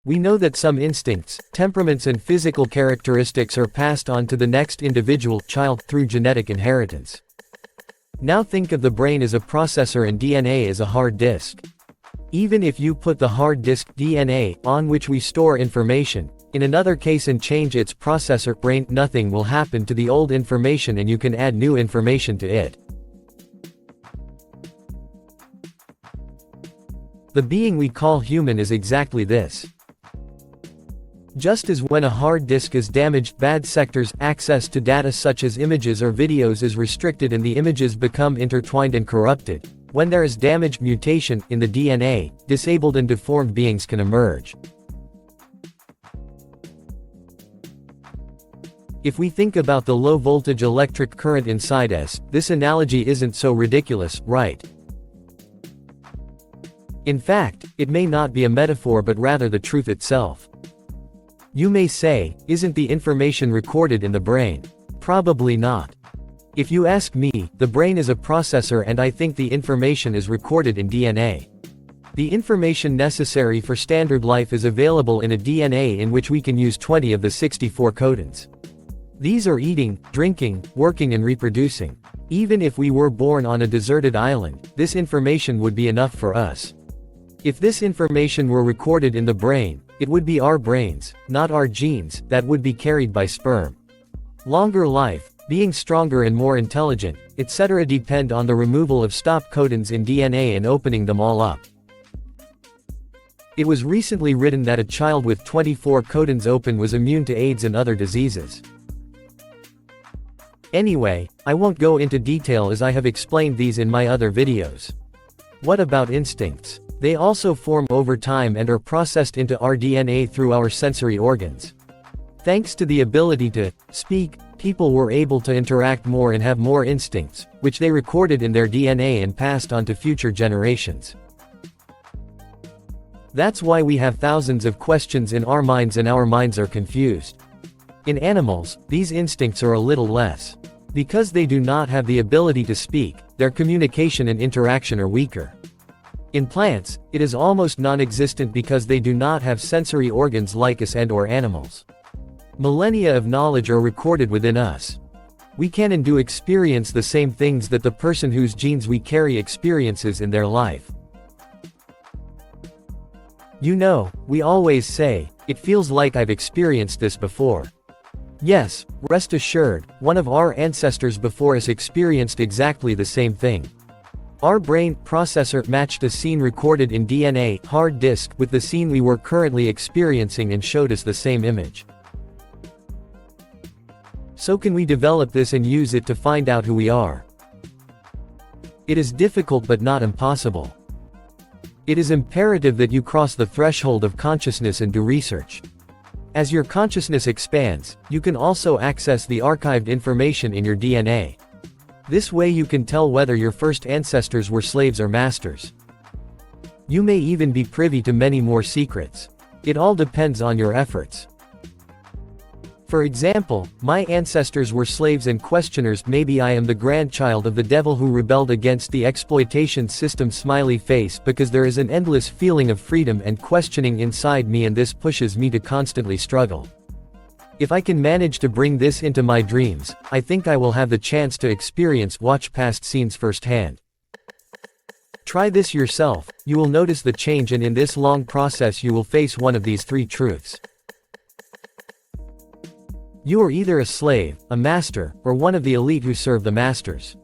We know that some instincts, temperaments and physical characteristics are passed on to the next individual child through genetic inheritance. Now think of the brain as a processor and DNA as a hard disk. Even if you put the hard disk DNA on which we store information in another case and change its processor brain, nothing will happen to the old information and you can add new information to it. The being we call human is exactly this. Just as when a hard disk is damaged, bad sectors, access to data such as images or videos is restricted and the images become intertwined and corrupted, when there is damaged mutation in the DNA, disabled and deformed beings can emerge. If we think about the low-voltage electric current inside us, this analogy isn't so ridiculous, right? In fact, it may not be a metaphor but rather the truth itself. You may say, isn't the information recorded in the brain? Probably not. If you ask me, the brain is a processor and I think the information is recorded in DNA. The information necessary for standard life is available in a DNA in which we can use 20 of the 64 codons. These are eating, drinking, working and reproducing. Even if we were born on a deserted island, this information would be enough for us. If this information were recorded in the brain, it would be our brains, not our genes, that would be carried by sperm. Longer life, being stronger and more intelligent, etc. depend on the removal of stop codons in DNA and opening them all up. It was recently written that a child with 24 codons open was immune to AIDS and other diseases. Anyway, I won't go into detail as I have explained these in my other videos. What about instincts? They also form over time and are processed into our DNA through our sensory organs. Thanks to the ability to speak, people were able to interact more and have more instincts, which they recorded in their DNA and passed on to future generations. That's why we have thousands of questions in our minds and our minds are confused. In animals, these instincts are a little less. Because they do not have the ability to speak, their communication and interaction are weaker. In plants, it is almost non-existent because they do not have sensory organs like us and/or animals. Millennia of knowledge are recorded within us. We can and do experience the same things that the person whose genes we carry experiences in their life. You know, we always say, it feels like I've experienced this before. Yes, rest assured, one of our ancestors before us experienced exactly the same thing. Our brain processor matched a scene recorded in DNA hard disk with the scene we were currently experiencing and showed us the same image. So can we develop this and use it to find out who we are? It is difficult but not impossible. It is imperative that you cross the threshold of consciousness and do research. As your consciousness expands, you can also access the archived information in your DNA. This way you can tell whether your first ancestors were slaves or masters. You may even be privy to many more secrets. It all depends on your efforts. For example, my ancestors were slaves and questioners. Maybe I am the grandchild of the devil who rebelled against the exploitation system. Smiley face, because there is an endless feeling of freedom and questioning inside me and this pushes me to constantly struggle. If I can manage to bring this into my dreams, I think I will have the chance to watch past scenes firsthand. Try this yourself, you will notice the change and in this long process you will face one of these three truths. You are either a slave, a master, or one of the elite who serve the masters.